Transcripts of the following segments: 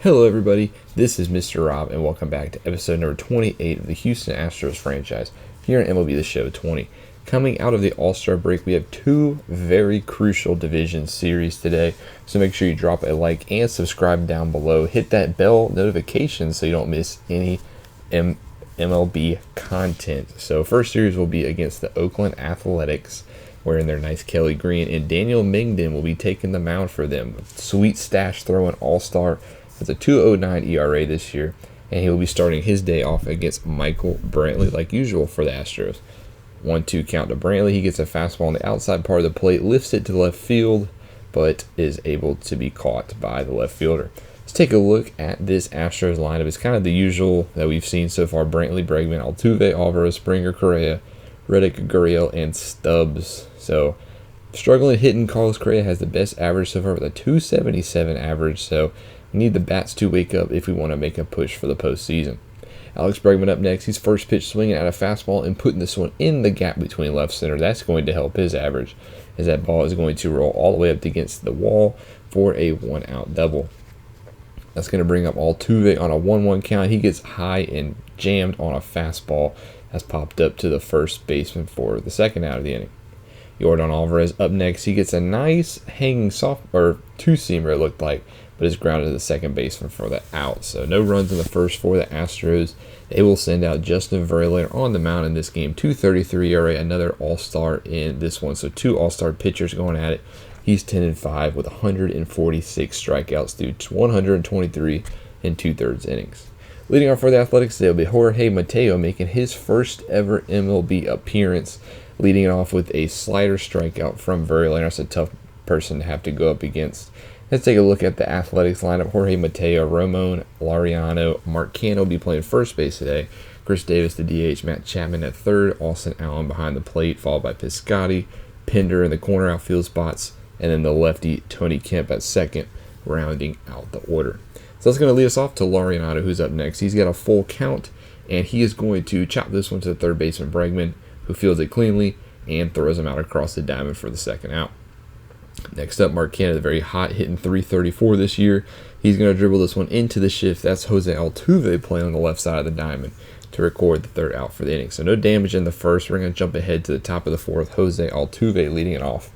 Hello everybody, this is Mr. Rob and welcome back to episode number 28 of the Houston Astros franchise here on MLB The Show 20. Coming out of the All-Star break, we have two very crucial division series today, so make sure you drop a like and subscribe down below. Hit that bell notification so you don't miss any MLB content. So first series will be against the Oakland Athletics, wearing their nice Kelly green, and Daniel Mengden will be taking the mound for them. Sweet stash throwing all-star with a 2.09 ERA this year, and he will be starting his day off against Michael Brantley like usual for the Astros. 1-2 count to Brantley. He gets a fastball on the outside part of the plate, lifts it to left field, but is able to be caught by the left fielder. Let's take a look at this Astros lineup. It's kind of the usual that we've seen so far: Brantley, Bregman, Altuve, Alvarez, Springer, Correa, Reddick, Gurriel, and Stubbs. So struggling hitting, Carlos Correa has the best average so far with a 277 average, so we need the bats to wake up if we want to make a push for the postseason. Alex Bregman up next. He's first pitch swinging at a fastball and putting this one in the gap between left center. That's going to help his average, as that ball is going to roll all the way up against the wall for a one-out double. That's going to bring up Altuve on a 1-1 count. He gets high and jammed on a fastball. That's popped up to the first baseman for the second out of the inning. Yordan Alvarez up next. He gets a nice hanging two-seamer, it looked like, but is grounded to the second baseman for the out. So no runs in the first for the Astros. They will send out Justin Verlander on the mound in this game. 2.33 ERA, another all-star in this one. So two all-star pitchers going at it. He's 10-5 with 146 strikeouts through 123 and 2/3 innings. Leading off for the Athletics, there will be Jorge Mateo making his first ever MLB appearance, leading it off with a slider strikeout from Verlander. That's a tough person to have to go up against. Let's take a look at the Athletics lineup. Jorge Mateo, Ramon Laureano, Mark Canha will be playing first base today. Chris Davis, the DH, Matt Chapman at third, Austin Allen behind the plate, followed by Piscotty, Pinder in the corner outfield spots, and then the lefty Tony Kemp at second, rounding out the order. So that's going to lead us off to Laureano, who's up next. He's got a full count, and he is going to chop this one to the third baseman Bregman, who fields it cleanly and throws him out across the diamond for the second out. Next up, Mark Canha, the very hot, hitting .334 this year. He's going to dribble this one into the shift. That's Jose Altuve playing on the left side of the diamond to record the third out for the inning. So no damage in the first. We're going to jump ahead to the top of the fourth. Jose Altuve leading it off.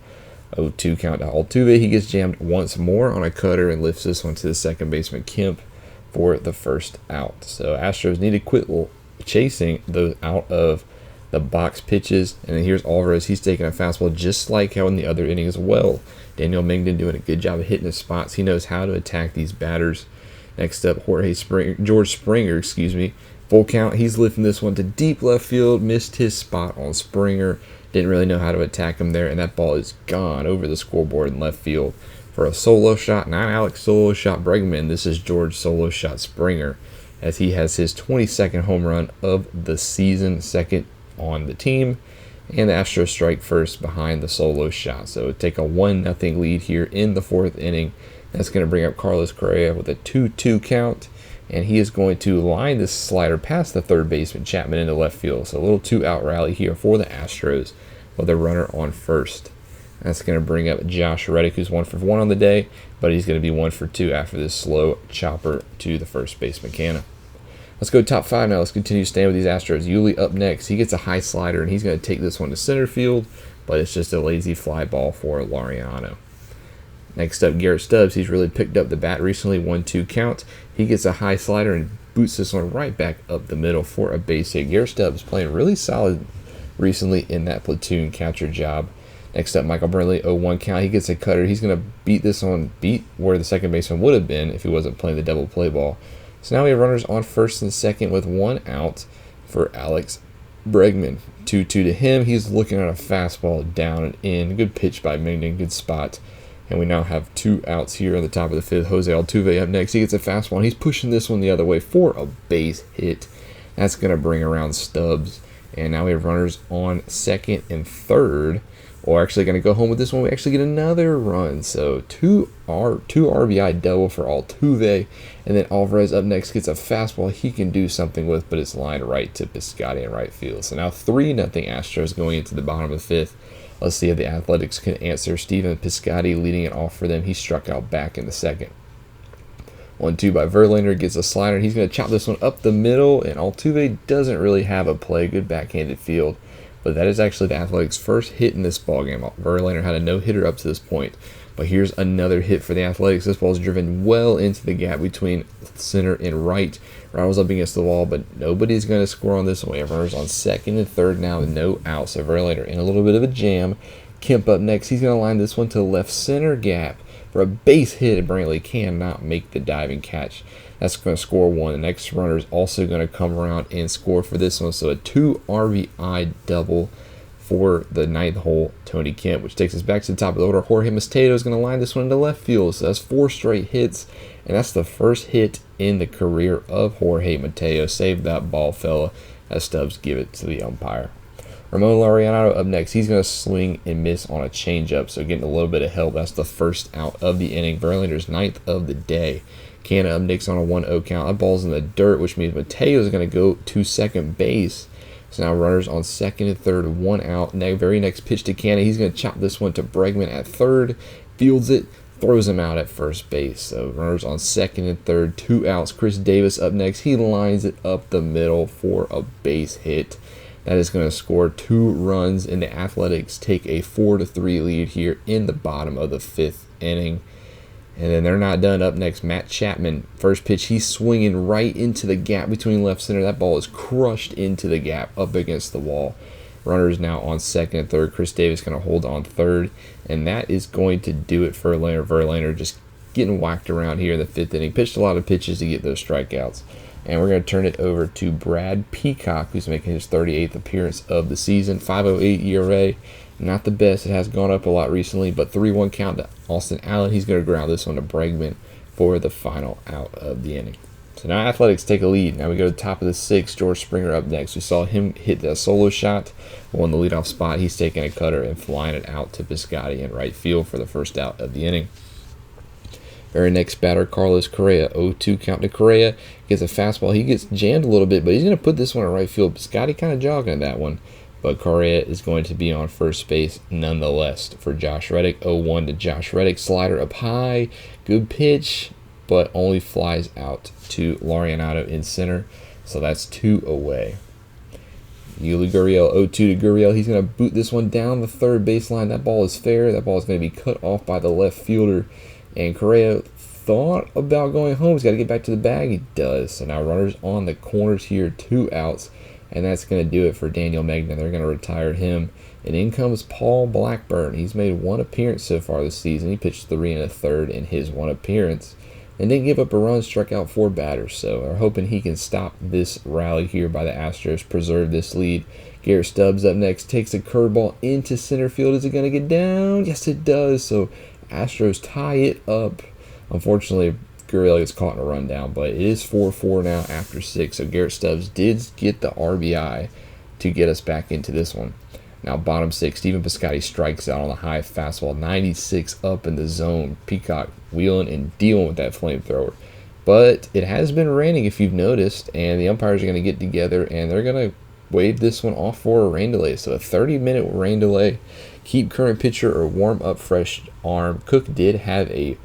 0-2 count to Altuve. He gets jammed once more on a cutter and lifts this one to the second baseman Kemp for the first out. So Astros need to quit chasing those out of the box pitches. And then here's Alvarez. He's taking a fastball just like how in the other inning as well. Daniel Mengden doing a good job of hitting his spots. He knows how to attack these batters. Next up, George Springer, full count. He's lifting this one to deep left field. Missed his spot on Springer. Didn't really know how to attack him there, and that ball is gone over the scoreboard in left field for a solo shot. Not Alex solo shot Bregman. This is George solo shot Springer, as he has his 22nd home run of the season, second on the team, and the Astros strike first behind the solo shot. So take a 1-0 lead here in the fourth inning. That's going to bring up Carlos Correa with a 2-2 count, and he is going to line this slider past the third baseman Chapman into left field. So a little 2-out rally here for the Astros with a runner on first. That's going to bring up Josh Reddick, who's 1 for 1 on the day, but he's going to be 1 for 2 after this slow chopper to the first baseman Canha. Let's go top 5 now. Let's continue staying with these Astros. Yuli up next. He gets a high slider, and he's going to take this one to center field, but it's just a lazy fly ball for Laureano. Next up, Garrett Stubbs. He's really picked up the bat recently. 1-2 count. He gets a high slider and boots this one right back up the middle for a base hit. Garrett Stubbs playing really solid recently in that platoon catcher job. Next up, Michael Brantley, 0-1 count. He gets a cutter. He's going to beat where the second baseman would have been if he wasn't playing the double play ball. So now we have runners on first and second with 1 out for Alex Bregman. 2-2 to him. He's looking at a fastball down and in. Good pitch by Mengden. Good spot. And we now have 2 outs here on the top of the fifth. Jose Altuve up next. He gets a fastball, and he's pushing this one the other way for a base hit. That's going to bring around Stubbs. And now we have runners on second and third. We're actually going to go home with this one. We actually get another run. So two RBI double for Altuve. And then Alvarez up next gets a fastball he can do something with, but it's lined right to Piscotty in right field. So now 3-0 Astros going into the bottom of the fifth. Let's see if the Athletics can answer. Steven Piscotty leading it off for them. He struck out back in the second. 1-2 by Verlander, gets a slider. He's going to chop this one up the middle, and Altuve doesn't really have a play. Good backhanded field. But that is actually the Athletics' first hit in this ballgame. Verlander had a no-hitter up to this point. But here's another hit for the Athletics. This ball is driven well into the gap between center and right. Rattles up against the wall, but nobody's going to score on this one. Runners on second and third now with no outs. So Verlander in a little bit of a jam. Kemp up next. He's going to line this one to the left center gap for a base hit, and Brantley cannot make the diving catch. That's going to score one. The next runner is also going to come around and score for this one. So a 2 RBI double for the ninth hole, Tony Kemp, which takes us back to the top of the order. Jorge Mateo is going to line this one into left field. So that's 4 straight hits, and that's the first hit in the career of Jorge Mateo. Save that ball, fella, as Stubbs give it to the umpire. Ramon Laureano up next. He's going to swing and miss on a changeup, so getting a little bit of help. That's the first out of the inning. Verlander's 9th of the day. Canna up next on a 1-0 count. That ball's in the dirt, which means Mateo is going to go to second base. So now runners on second and third, 1 out. Very next pitch to Canna. He's going to chop this one to Bregman at third. Fields it, throws him out at first base. So runners on second and third, 2 outs. Chris Davis up next. He lines it up the middle for a base hit. That is going to score 2 runs, and the Athletics take a 4-3 lead here in the bottom of the 5th inning. And then they're not done. Up next, Matt Chapman. First pitch, he's swinging right into the gap between left center. That ball is crushed into the gap up against the wall. Runners now on second and third. Chris Davis going to hold on third. And that is going to do it for Verlander. Just getting whacked around here in the 5th inning. Pitched a lot of pitches to get those strikeouts. And we're going to turn it over to Brad Peacock, who's making his 38th appearance of the season. 5.08 ERA. Not the best. It has gone up a lot recently, but 3-1 count to Austin Allen. He's going to ground this one to Bregman for the final out of the inning. So now Athletics take a lead. Now we go to the top of the 6th. George Springer up next. We saw him hit that solo shot on the leadoff spot. He's taking a cutter and flying it out to Piscotty in right field for the first out of the inning. Very next batter, Carlos Correa. 0-2 count to Correa. Gets a fastball. He gets jammed a little bit, but he's going to put this one in right field. Piscotty kind of jogging at that one. But Correa is going to be on first base nonetheless for Josh Reddick. 0-1 to Josh Reddick. Slider up high. Good pitch, but only flies out to Laureano in center. So that's 2 away. Yuli Gurriel, 0-2 to Gurriel. He's going to boot this one down the third baseline. That ball is fair. That ball is going to be cut off by the left fielder. And Correa thought about going home. He's got to get back to the bag. He does. So now runners on the corners here, 2 outs. And that's going to do it for Daniel Magnan. They're going to retire him. And in comes Paul Blackburn. He's made 1 appearance so far this season. He pitched 3 1/3 in his 1 appearance. And didn't give up a run, struck out 4 batters. So we're hoping he can stop this rally here by the Astros, preserve this lead. Garrett Stubbs up next, takes a curveball into center field. Is it going to get down? Yes, it does. So Astros tie it up. Unfortunately, Gurriel gets caught in a rundown, but it is 4-4 now after 6. So Garrett Stubbs did get the RBI to get us back into this one. Now bottom 6, Stephen Piscotty strikes out on a high fastball, 96 up in the zone. Peacock wheeling and dealing with that flamethrower. But it has been raining, if you've noticed, and the umpires are going to get together and they're going to wave this one off for a rain delay. So a 30-minute rain delay. Keep current pitcher or warm up fresh arm. Cook did have a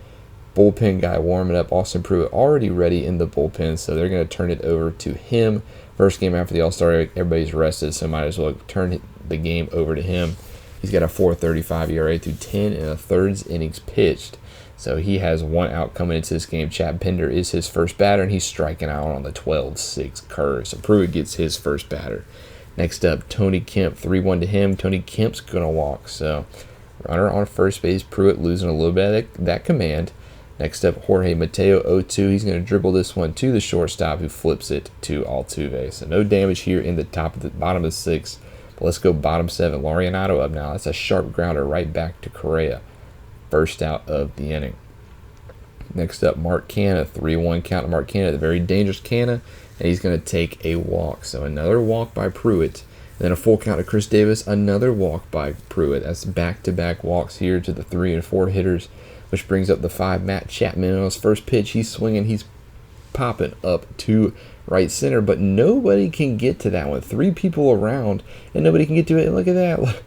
bullpen guy warming up. Austin Pruitt already ready in the bullpen, so they're going to turn it over to him. First game after the All-Star, everybody's rested, so might as well turn the game over to him. He's got a 4.35 ERA through 10 1/3 innings pitched. So he has 1 out coming into this game. Chad Pender is his first batter, and he's striking out on the 12-6 curve. So Pruitt gets his first batter. Next up, Tony Kemp, 3-1 to him. Tony Kemp's going to walk. So runner on first base, Pruitt losing a little bit of that command. Next up, Jorge Mateo, 0-2. He's going to dribble this one to the shortstop, who flips it to Altuve. So no damage here in the bottom of the 6th. But let's go bottom 7. Laureano up now. That's a sharp grounder right back to Correa. First out of the inning. Next up, Mark Canha, 3-1 count to Mark Canha, the very dangerous Canha, and he's going to take a walk. So another walk by Pruitt. Then a full count to Chris Davis, another walk by Pruitt. That's back-to-back walks here to the 3 and 4 hitters, which brings up the 5, Matt Chapman. On his first pitch, he's swinging, he's popping up to right center, but nobody can get to that one. 3 people around, and nobody can get to it. And look at that.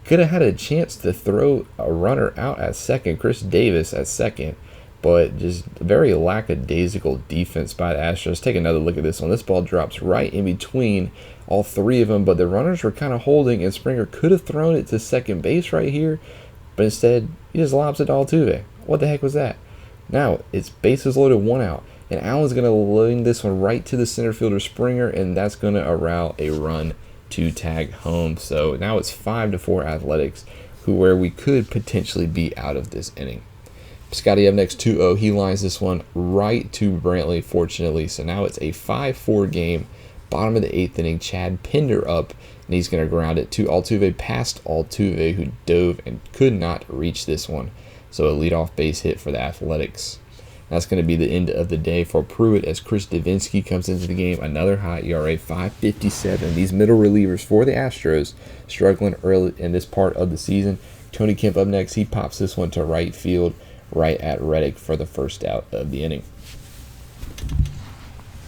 Could have had a chance to throw a runner out at second. Chris Davis at second, but just very lackadaisical defense by the Astros. Take another look at this one. This ball drops right in between all three of them, but the runners were kind of holding, and Springer could have thrown it to second base right here, but instead he just lobs it to Altuve. What the heck was that? Now it's bases loaded, 1 out, and Allen's going to lean this one right to the center fielder Springer, and that's going to arouse a run to tag home. So now it's 5-4 Athletics, where we could potentially be out of this inning. Scotty up next, 2-0. He lines this one right to Brantley, fortunately. So now it's a 5-4 game. Bottom of the 8th inning, Chad Pinder up, and he's going to ground it to Altuve, past Altuve, who dove and could not reach this one. So a leadoff base hit for the Athletics. That's going to be the end of the day for Pruitt as Chris Davinsky comes into the game. Another high ERA, 5.57. These middle relievers for the Astros struggling early in this part of the season. Tony Kemp up next. He pops this one to right field, right at Reddick for the first out of the inning.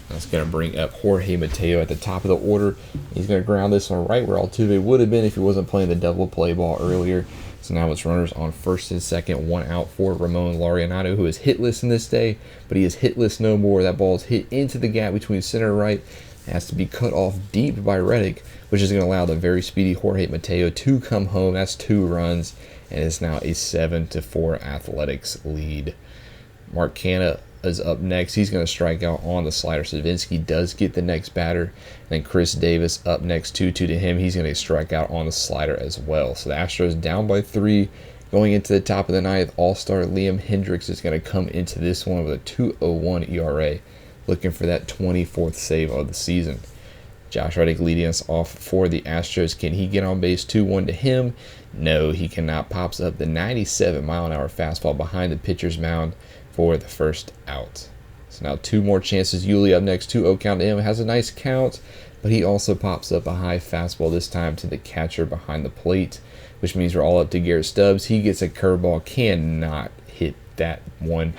That's going to bring up Jorge Mateo at the top of the order. He's going to ground this one right where Altuve would have been if he wasn't playing the double play ball earlier. So now it's runners on first and second, 1 out for Ramon Laureano, who is hitless in this day, but he is hitless no more. That ball is hit into the gap between center and right. It has to be cut off deep by Reddick, which is going to allow the very speedy Jorge Mateo to come home. That's 2 runs, and it's now a 7-4 Athletics lead. Mark Canha is up next. He's going to strike out on the slider. Savinsky does get the next batter. And then Chris Davis up next, 2-2 to him. He's going to strike out on the slider as well. So the Astros down by 3 going into the top of the 9th. All-star Liam Hendriks is going to come into this one with a 2.01 ERA, looking for that 24th save of the season. Josh Reddick leading us off for the Astros. Can he get on base? 2-1 to him. No, he cannot. Pops up the 97-mile-an-hour fastball behind the pitcher's mound for the first out. So now 2 more chances. Yuli up next, 2-0 count to him. Has a nice count, but he also pops up a high fastball, this time to the catcher behind the plate, which means we're all up to Garrett Stubbs. He gets a curveball, cannot hit that one,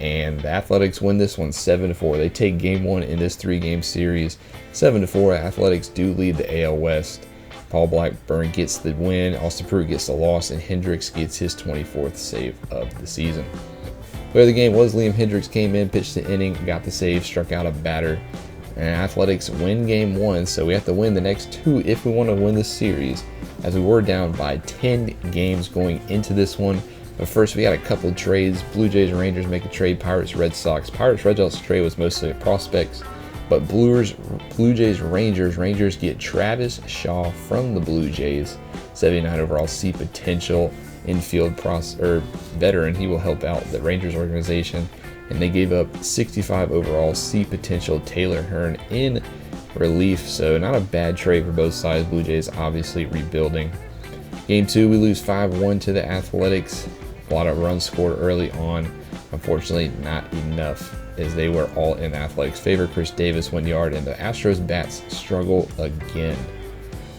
and the Athletics win this one 7-4. They take game 1 in this 3-game series. 7-4, Athletics do lead the AL West. Paul Blackburn gets the win, Austin Pruitt gets the loss, and Hendricks gets his 24th save of the season. Player of the game was Liam Hendriks. Came in, pitched the inning, got the save, struck out a batter. And Athletics win game 1, so we have to win the next 2 if we want to win this series, as we were down by 10 games going into this one. But first, we got a couple of trades. Blue Jays and Rangers make a trade. Pirates, Red Sox. Pirates, Red Sox trade was mostly prospects, but Blue Jays, Rangers get Travis Shaw from the Blue Jays. 79 overall, C potential. Infield veteran. He will help out the Rangers organization, and they gave up 65 overall, C potential Taylor Hearn in relief. So not a bad trade for both sides. Blue Jays obviously rebuilding. Game 2, we lose 5-1 to the Athletics. A lot of runs scored early on. Unfortunately, not enough, as they were all in the Athletics' favor. Chris Davis went yard, and the Astros bats struggle again.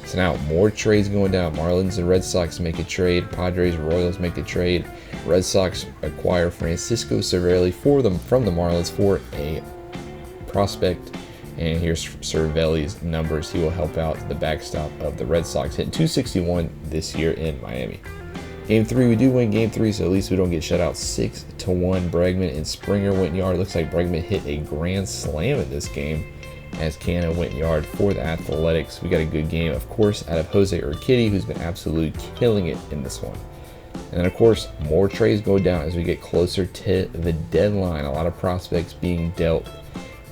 So now more trades going down. Marlins and Red Sox make a trade. Padres, Royals make a trade. Red Sox acquire Francisco Cervelli from the Marlins for a prospect. And here's Cervelli's numbers. He will help out the backstop of the Red Sox, hitting .261 this year in Miami. Game 3, we do win game 3, so at least we don't get shut out 6-1. Bregman and Springer went yard. Looks like Bregman hit a grand slam in this game, as Canha went yard for the Athletics. We got a good game, of course, out of Jose Urquidy, who's been absolutely killing it in this one. And then, of course, more trades go down as we get closer to the deadline. A lot of prospects being dealt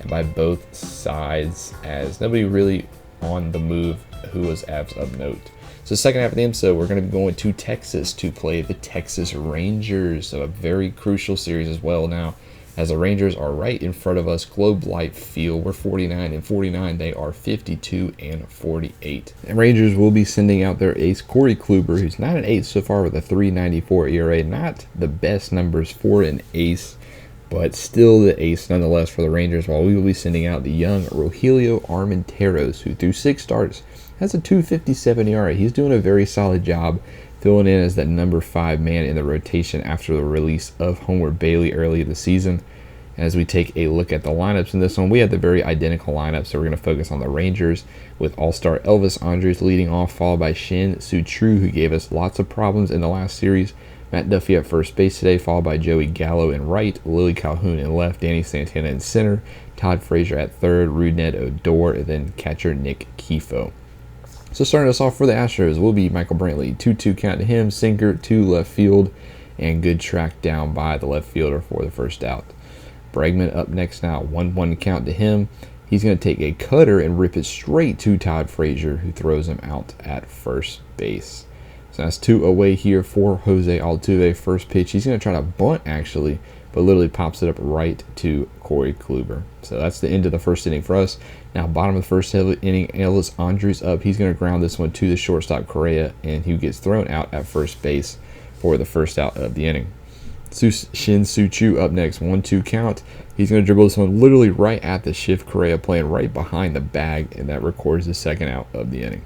by both sides, as nobody really on the move who was of note. So second half of the episode, we're going to be going to Texas to play the Texas Rangers. So a very crucial series as well now, as the Rangers are right in front of us. Globe Life Field, we're 49-49. They are 52-48. And Rangers will be sending out their ace, Corey Kluber, who's not an ace so far with a 3.94 ERA. Not the best numbers for an ace, but still the ace nonetheless for the Rangers, while we will be sending out the young Rogelio Armenteros, who through 6 starts has a 2.57 ERA. He's doing a very solid job filling in as that number 5 man in the rotation after the release of Homer Bailey early in the season. As we take a look at the lineups in this one, we have the very identical lineup, so we're going to focus on the Rangers with all-star Elvis Andrus leading off, followed by Shin Soo True, who gave us lots of problems in the last series. Matt Duffy at first base today, followed by Joey Gallo in right, Willie Calhoun in left, Danny Santana in center, Todd Frazier at third, Rudned Odor, and then catcher Nick Kifo. So starting us off for the Astros will be Michael Brantley. 2-2 count to him, sinker to left field, and good track down by the left fielder for the first out. Bregman up next now, 1-1 count to him. He's going to take a cutter and rip it straight to Todd Frazier, who throws him out at first base. So that's 2 away here for Jose Altuve. First pitch, he's going to try to bunt actually, but literally pops it up right to Corey Kluber. So that's the end of the first inning for us. Now bottom of the first inning, Ellis Andrus up. He's going to ground this one to the shortstop Correa, and he gets thrown out at first base for the first out of the inning. Shin Soo Choo up next, 1-2 count. He's going to dribble this one literally right at the shift. Correa playing right behind the bag, and that records the second out of the inning.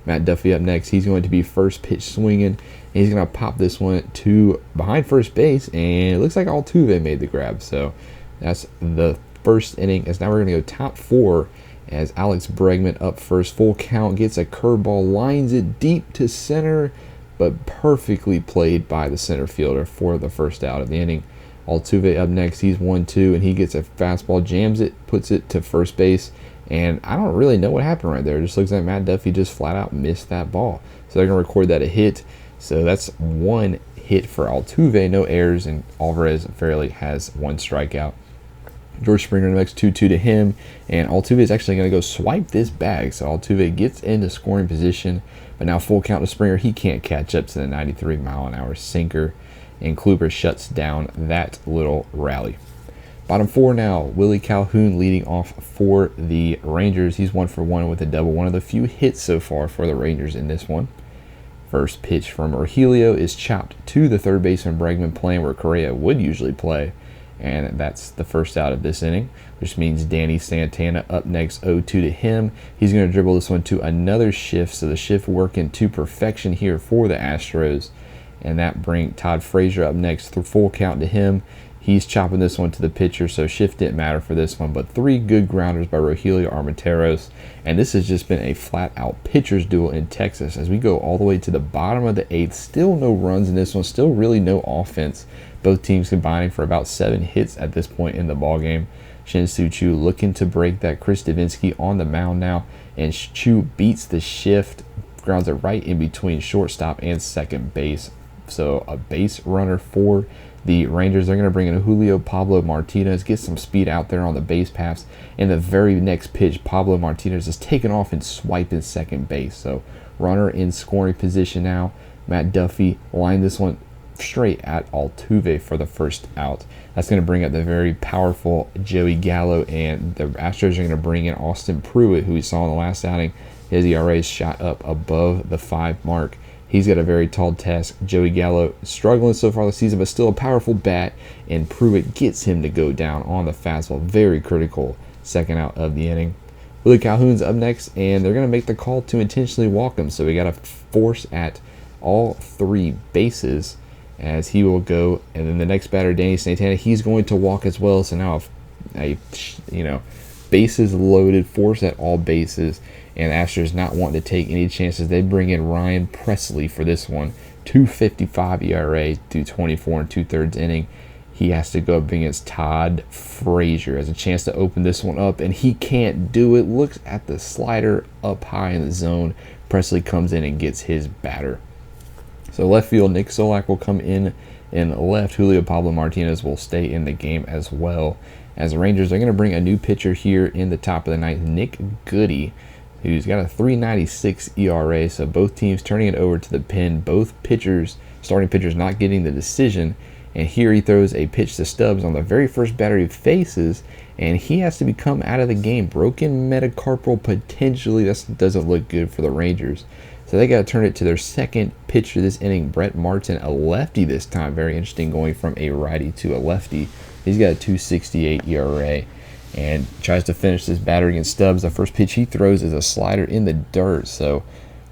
Matt Duffy up next. He's going to be first pitch swinging, and he's going to pop this one to behind first base, and it looks like Altuve made the grab. So that's the first inning. As now we're going to go top 4 as Alex Bregman up first. Full count, gets a curveball, lines it deep to center, but perfectly played by the center fielder for the first out of the inning. Altuve up next. He's 1-2, and he gets a fastball, jams it, puts it to first base, and I don't really know what happened right there. It just looks like Matt Duffy just flat out missed that ball. So they're going to record that a hit. So that's 1 hit for Altuve, no errors, and Alvarez Fairley has 1 strikeout. George Springer next, 2-2 to him, and Altuve is actually going to go swipe this bag. So Altuve gets into scoring position, but now full count to Springer. He can't catch up to the 93-mile-an-hour sinker, and Kluber shuts down that little rally. Bottom 4 now, Willie Calhoun leading off for the Rangers. He's 1 for 1 with a double, one of the few hits so far for the Rangers in this one. First pitch from Rogelio is chopped to the third baseman Bregman, playing where Correa would usually play. And that's the first out of this inning, which means Danny Santana up next, 0-2 to him. He's going to dribble this one to another shift, so the shift working to perfection here for the Astros. And that brings Todd Frazier up next, full count to him. He's chopping this one to the pitcher, so shift didn't matter for this one. But 3 good grounders by Rogelio Armenteros. And this has just been a flat-out pitcher's duel in Texas as we go all the way to the bottom of the 8th. Still no runs in this one, still really no offense. Both teams combining for about 7 hits at this point in the ballgame. Shin Soo Choo looking to break that. Chris Davinsky on the mound now, and Choo beats the shift, grounds it right in between shortstop and second base. So a base runner for the Rangers. They're going to bring in Julio Pablo Martinez, get some speed out there on the base paths. And the very next pitch, Pablo Martinez is taking off and swiping second base. So runner in scoring position now. Matt Duffy lined this one straight at Altuve for the first out. That's going to bring up the very powerful Joey Gallo, and the Astros are going to bring in Austin Pruitt, who we saw in the last outing. His ERA is shot up above the 5 mark. He's got a very tall task. Joey Gallo struggling so far this season, but still a powerful bat, and Pruitt gets him to go down on the fastball. Very critical second out of the inning. Willie Calhoun's up next, and they're going to make the call to intentionally walk him. So we got a force at all 3 bases as he will go, and then the next batter, Danny Santana, he's going to walk as well. So now a bases loaded, force at all bases, and Astros not wanting to take any chances. They bring in Ryan Presley for this one. 2.55 ERA through 24 2/3 inning. He has to go up against Todd Frazier. Has a chance to open this one up, and he can't do it. Looks at the slider up high in the zone. Presley comes in and gets his batter. So left field, Nick Solak will come in and left. Julio Pablo Martinez will stay in the game as well. As the Rangers are going to bring a new pitcher here in the top of the 9th, Nick Goody, who's got a 3.96 ERA. So both teams turning it over to the pen. Both pitchers, starting pitchers, not getting the decision. And here he throws a pitch to Stubbs on the very first batter he faces, and he has to become out of the game. Broken metacarpal potentially. That doesn't look good for the Rangers. So they got to turn it to their second pitcher this inning, Brett Martin, a lefty this time. Very interesting, going from a righty to a lefty. He's got a 2.68 ERA and tries to finish this batter against Stubbs. The first pitch he throws is a slider in the dirt. So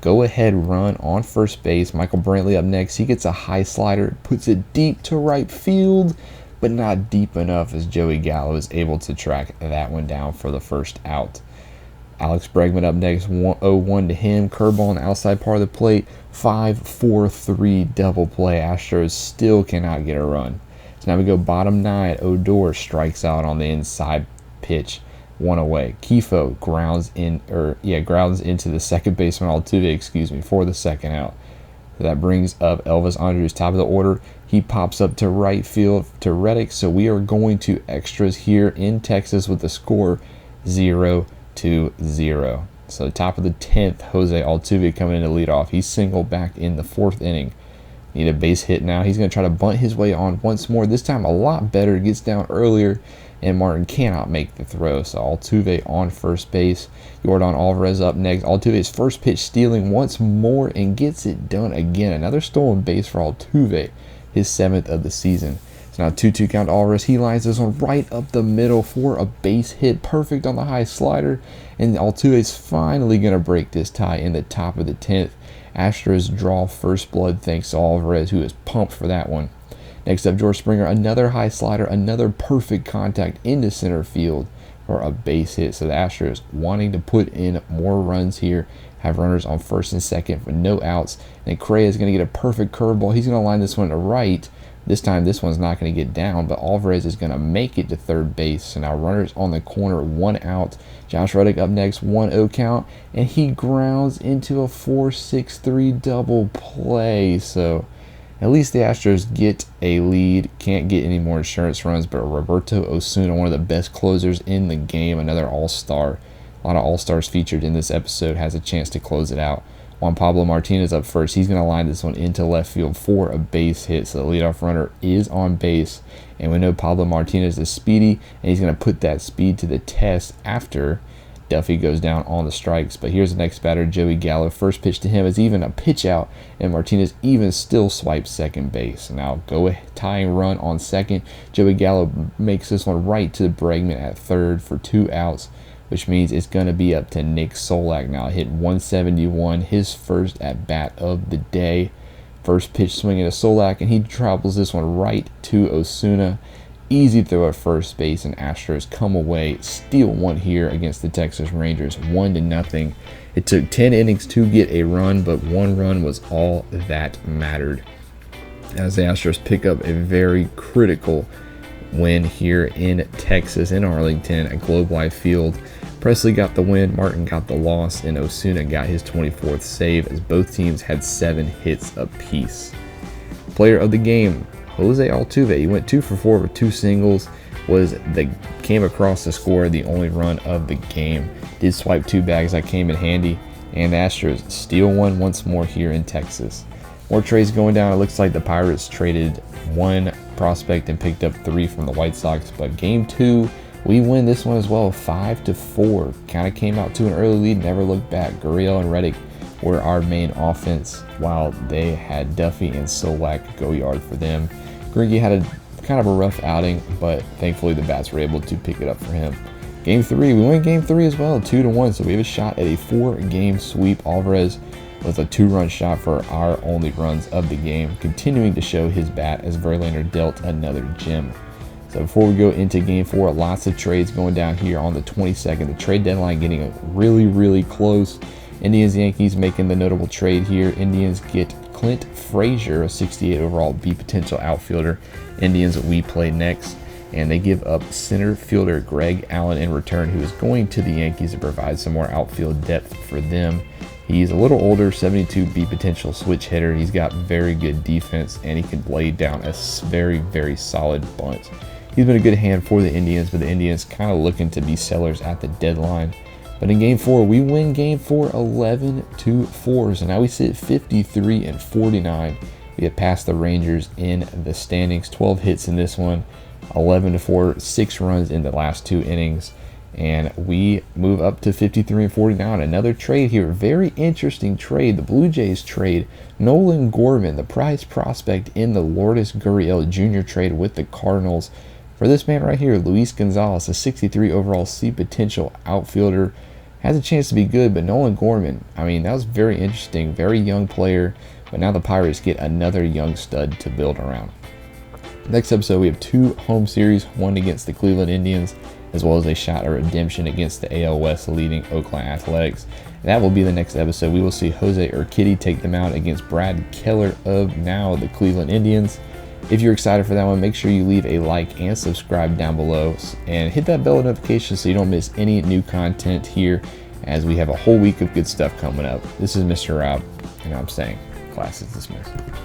go ahead run on first base. Michael Brantley up next. He gets a high slider, puts it deep to right field, but not deep enough as Joey Gallo is able to track that one down for the first out. Alex Bregman up next, 0-1 to him. Curveball on the outside part of the plate, 5-4-3 double play. Astros still cannot get a run. So now we go bottom 9. Odor strikes out on the inside pitch, 1 away. Kifo grounds into the second baseman Altuve, for the second out. So that brings up Elvis Andrus, top of the order. He pops up to right field to Reddick. So we are going to extras here in Texas with the score 0-0. So top of the 10th, Jose Altuve coming in to lead off. He's singled back in the 4th inning. Need a base hit now. He's going to try to bunt his way on once more. This time a lot better. Gets down earlier, and Martin cannot make the throw. So Altuve on first base. Yordan Alvarez up next. Altuve's first pitch stealing once more and gets it done again. Another stolen base for Altuve, his 7th of the season. So now 2-2 count to Alvarez. He lines this one right up the middle for a base hit. Perfect on the high slider. And Altuve's finally going to break this tie in the top of the 10th. Astros draw first blood thanks to Alvarez, who is pumped for that one. Next up, George Springer, another high slider, another perfect contact into center field for a base hit. So the Astros wanting to put in more runs here, have runners on first and second with no outs. And Correa is going to get a perfect curveball. He's going to line this one to right. This time, this one's not going to get down, but Alvarez is going to make it to third base. So now runners on the corner, 1 out. Josh Reddick up next, 1-0 count, and he grounds into a 4-6-3 double play. So at least the Astros get a lead. Can't get any more insurance runs, but Roberto Osuna, one of the best closers in the game, another all-star. A lot of all-stars featured in this episode, has a chance to close it out. Juan Pablo Martinez up first. He's going to line this one into left field for a base hit. So the leadoff runner is on base. And we know Pablo Martinez is speedy, and he's going to put that speed to the test after Duffy goes down on the strikes. But here's the next batter, Joey Gallo. First pitch to him is even a pitch out, and Martinez even still swipes second base. Now go tying run on second. Joey Gallo makes this one right to Bregman at third for 2 outs. Which means it's going to be up to Nick Solak now. Hit 171, his first at bat of the day. First pitch swinging to Solak, and he travels this one right to Osuna. Easy throw at first base, and Astros come away, steal one here against the Texas Rangers, 1-0. It took 10 innings to get a run, but 1 run was all that mattered. As the Astros pick up a very critical win here in Texas, in Arlington at Globe Life Field. Presley got the win, Martin got the loss, and Osuna got his 24th save as both teams had 7 hits apiece. Player of the game, Jose Altuve. He went 2 for 4 with 2 singles. Came across to score the only run of the game. Did swipe 2 bags that came in handy, and the Astros steal one once more here in Texas. More trades going down. It looks like the Pirates traded 1 prospect and picked up 3 from the White Sox, but game 2 we win this one as well, 5-4. Kind of came out to an early lead, never looked back. Gurriel and Reddick were our main offense, while they had Duffy and Solak go yard for them. Greinke had a kind of a rough outing, but thankfully the bats were able to pick it up for him. Game 3, we win game 3 as well, 2-1. So we have a shot at a 4-game sweep. Alvarez with a 2-run shot for our only runs of the game, continuing to show his bat as Verlander dealt another gem. So before we go into game 4, lots of trades going down here on the 22nd. The trade deadline getting really, really close. Indians, Yankees making the notable trade here. Indians get Clint Frazier, a 68 overall B potential outfielder. Indians, we play next. And they give up center fielder Greg Allen in return, who is going to the Yankees to provide some more outfield depth for them. He's a little older, 72 B potential switch hitter. He's got very good defense, and he can lay down a very, very solid bunt. He's been a good hand for the Indians, but the Indians kind of looking to be sellers at the deadline. But in game 4, we win game 4 11-4. So now we sit 53-49. We have passed the Rangers in the standings. 12 hits in this one, 11-4, 6 runs in the last 2 innings. And we move up to 53-49. Another trade here. Very interesting trade. The Blue Jays trade Nolan Gorman, the prize prospect in the Lourdes Gurriel Jr. trade with the Cardinals, for this man right here, Luis Gonzalez, a 63 overall C potential outfielder. Has a chance to be good, but Nolan Gorman, I mean, that was very interesting. Very young player, but now the Pirates get another young stud to build around. Next episode, we have 2 home series, one against the Cleveland Indians, as well as a shot at redemption against the AL West leading Oakland Athletics. And that will be the next episode. We will see Jose Urquidy take them out against Brad Keller of now the Cleveland Indians. If you're excited for that one, make sure you leave a like and subscribe down below and hit that bell notification so you don't miss any new content here, as we have a whole week of good stuff coming up. This is Mr. Rob, and I'm saying class is dismissed.